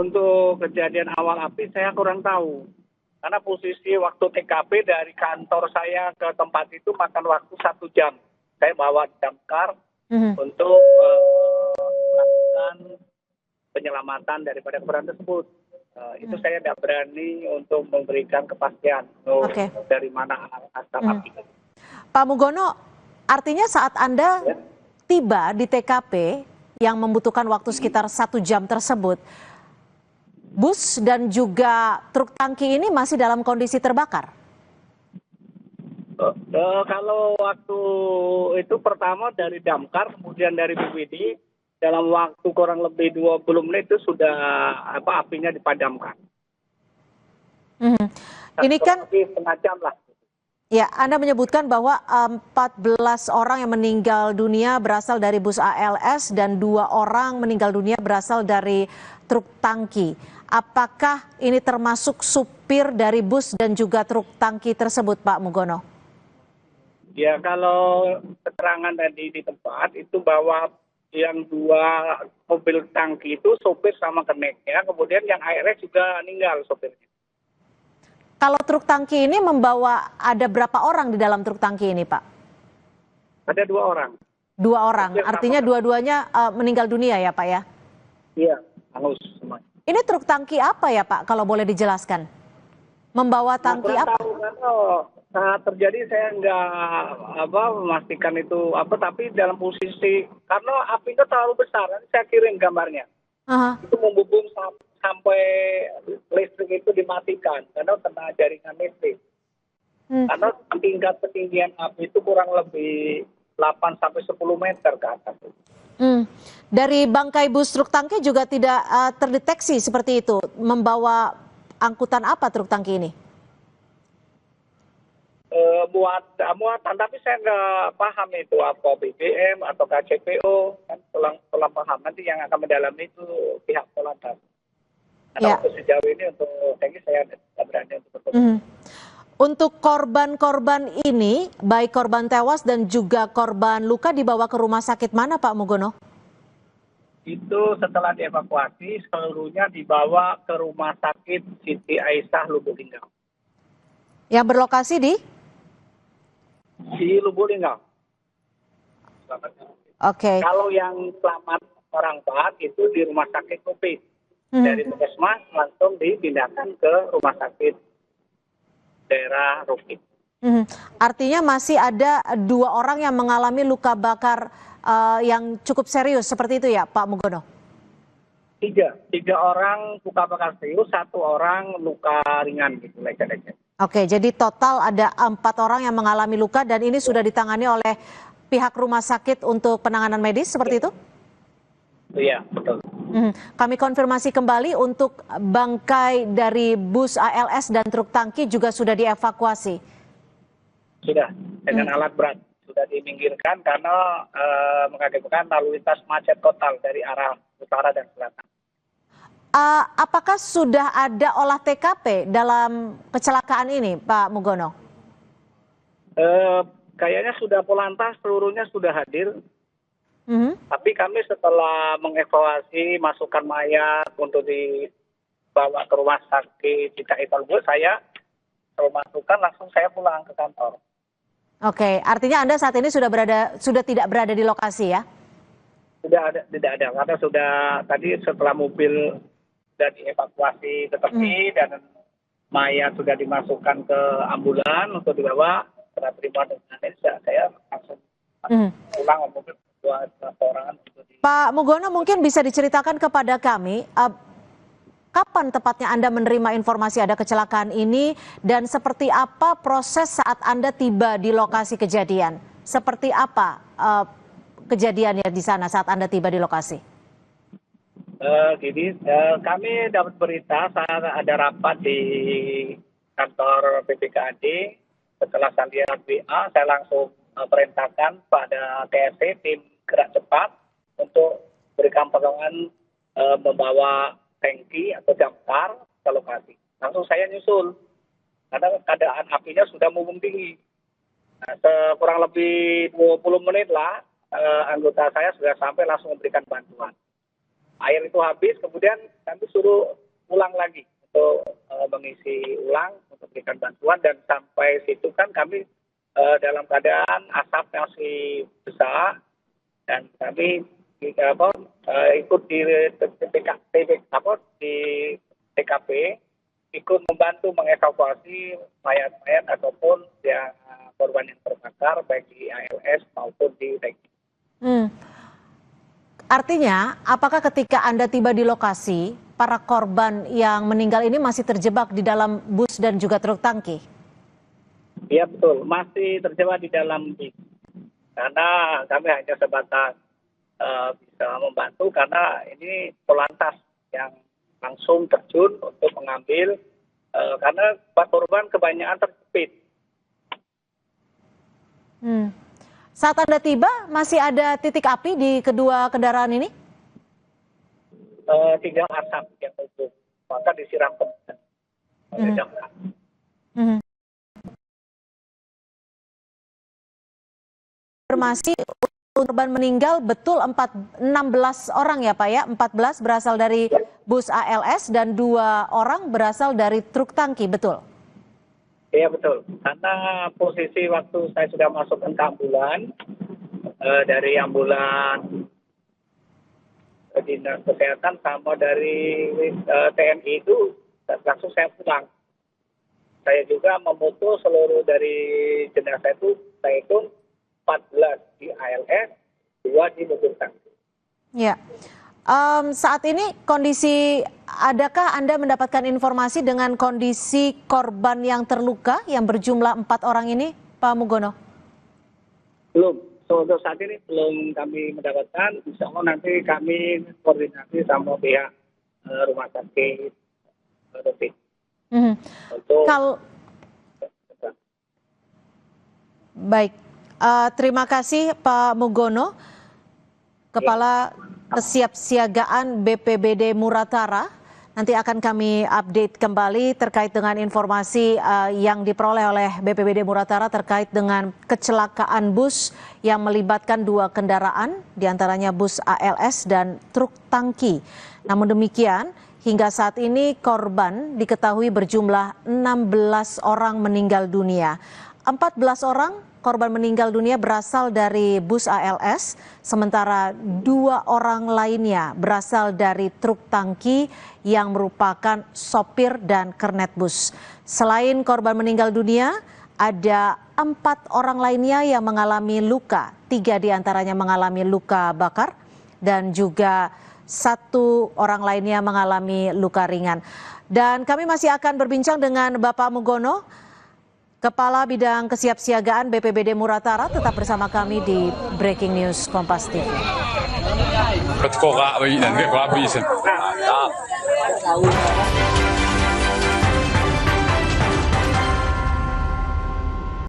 Untuk kejadian awal api saya kurang tahu. Karena posisi waktu TKP dari kantor saya ke tempat itu makan waktu 1 jam. Saya bawa damkar untuk melakukan penyelamatan daripada keberadaan tersebut. Itu saya tidak berani untuk memberikan kepastian dari mana asal api. Pak Mugono, artinya saat Anda tiba di TKP yang membutuhkan waktu sekitar 1 jam tersebut, bus dan juga truk tangki ini masih dalam kondisi terbakar? Kalau waktu itu pertama dari damkar, kemudian dari BPD, dalam waktu kurang lebih 20 menit itu sudah apinya dipadamkan. Ini kan setengah jam lah. Ya, Anda menyebutkan bahwa 14 orang yang meninggal dunia berasal dari bus ALS dan 2 orang meninggal dunia berasal dari truk tangki. Apakah ini termasuk supir dari bus dan juga truk tangki tersebut, Pak Mugono? Ya, kalau keterangan tadi di tempat itu bahwa yang 2 mobil tangki itu sopir sama keneknya, kemudian yang ALS juga meninggal sopirnya. Kalau truk tangki ini membawa ada berapa orang di dalam truk tangki ini, Pak? Ada 2 orang. 2 orang, artinya dua-duanya meninggal dunia ya, Pak ya? Iya, hangus semua. Ini truk tangki apa ya, Pak, kalau boleh dijelaskan? Membawa tangki apa? Tahu, karena saat terjadi saya nggak memastikan itu apa, tapi dalam posisi karena apinya terlalu besar, saya kirim gambarnya. Itu membubung sampai listrik itu dimatikan karena kena jaringan listrik. Karena tingkat ketinggian api itu kurang lebih 8 sampai 10 meter ke atas. Dari bangkai bus truk tangki juga tidak terdeteksi seperti itu. Membawa angkutan apa truk tangki ini? Muatan, tapi saya nggak paham itu apa BBM atau KCPO, kan telah paham. Nanti yang akan mendalami itu pihak Polantas. Karena untuk sejauh ini untuk teknis saya tidak berani untuk berkomentar. Untuk korban-korban ini, baik korban tewas dan juga korban luka dibawa ke rumah sakit mana, Pak Mugono? Itu setelah dievakuasi seluruhnya dibawa ke rumah sakit Siti Aisyah Lubuk Linggau. Yang berlokasi di Lubuk Linggau. Kalau yang selamat orang 4 itu di rumah sakit Covid. Dari Puskesmas langsung dipindahkan ke rumah sakit daerah Rukit. Artinya masih ada 2 orang yang mengalami luka bakar yang cukup serius seperti itu ya, Pak Mugono? 3 orang luka bakar serius, 1 orang luka ringan gitu, lecet-lecet. Oke, jadi total ada 4 orang yang mengalami luka dan ini sudah ditangani oleh pihak rumah sakit untuk penanganan medis seperti itu? Iya, betul. Kami konfirmasi kembali untuk bangkai dari bus ALS dan truk tangki juga sudah dievakuasi. Sudah, dengan alat berat. Sudah diminggirkan karena mengakibatkan lalu lintas macet total dari arah utara dan selatan. Apakah sudah ada olah TKP dalam kecelakaan ini, Pak Mugono? Kayaknya sudah Polantas seluruhnya sudah hadir. Tapi kami setelah mengevaluasi masukkan mayat untuk dibawa ke rumah sakit DKI Palu, saya masukkan langsung saya pulang ke kantor. Oke, artinya Anda saat ini sudah tidak berada di lokasi ya? Tidak ada, karena sudah tadi setelah mobil sudah dievakuasi ke tepi dan mayat sudah dimasukkan ke ambulan untuk dibawa setelah terima dengan saya langsung pulang mobil. Pak Mugono, mungkin bisa diceritakan kepada kami kapan tepatnya Anda menerima informasi ada kecelakaan ini dan seperti apa proses saat Anda tiba di lokasi kejadian? Seperti apa kejadiannya di sana saat Anda tiba di lokasi? Kami dapat berita saat ada rapat di kantor PPKAD. Setelah saya lihat WA, saya langsung perintahkan pada TSC tim gerak cepat untuk berikan pertolongan membawa tangki atau damkar ke lokasi. Langsung saya nyusul karena keadaan apinya sudah membumbung tinggi. Kurang lebih 20 menit lah anggota saya sudah sampai langsung memberikan bantuan. air itu habis, kemudian kami suruh ulang lagi untuk mengisi ulang untuk berikan bantuan, dan sampai situ kan kami dalam keadaan asap masih besar, dan kami ikut di TKP, ikut membantu mengevakuasi mayat-mayat ataupun yang korban yang terbakar baik di ALS maupun di Regi. Artinya, apakah ketika Anda tiba di lokasi, para korban yang meninggal ini masih terjebak di dalam bus dan juga truk tangki? Iya betul, masih terjebak di dalam bis. Karena kami hanya sebatas bisa membantu karena ini polantas yang langsung terjun untuk mengambil karena korban kebanyakan terjepit. Saat Anda tiba, masih ada titik api di kedua kendaraan ini? Tinggal asap yang utuh, maka disiram kemudian oleh damkar. Informasi korban meninggal betul 16 orang ya Pak ya, 14 berasal dari bus ALS dan 2 orang berasal dari truk tangki, betul? Iya betul, karena posisi waktu saya sudah masuk ke ambulan, dari ambulan dinas kesehatan sama dari TNI itu langsung saya pulang. Saya juga memutus seluruh dari jenazah itu, saya hitung 14 di ALS, 2 di mobil tangki. Ya. Saat ini adakah Anda mendapatkan informasi dengan kondisi korban yang terluka yang berjumlah 4 orang ini, Pak Mugono? Belum, untuk saat ini belum kami mendapatkan. Insya Allah nanti kami koordinasi sama pihak rumah sakit Detik. Baik, terima kasih Pak Mugono, Kepala Kesiapsiagaan BPBD Muratara. Nanti akan kami update kembali terkait dengan informasi yang diperoleh oleh BPBD Muratara terkait dengan kecelakaan bus yang melibatkan 2 kendaraan, diantaranya bus ALS dan truk tangki. Namun demikian, hingga saat ini korban diketahui berjumlah 16 orang meninggal dunia. 14 orang korban meninggal dunia berasal dari bus ALS, sementara 2 orang lainnya berasal dari truk tangki yang merupakan sopir dan kernet bus. Selain korban meninggal dunia, ada 4 orang lainnya yang mengalami luka. 3 diantaranya mengalami luka bakar dan juga 1 orang lainnya mengalami luka ringan. Dan kami masih akan berbincang dengan Bapak Mugono, Kepala Bidang Kesiapsiagaan BPBD Muratara. Tetap bersama kami di Breaking News Kompas TV. Betul,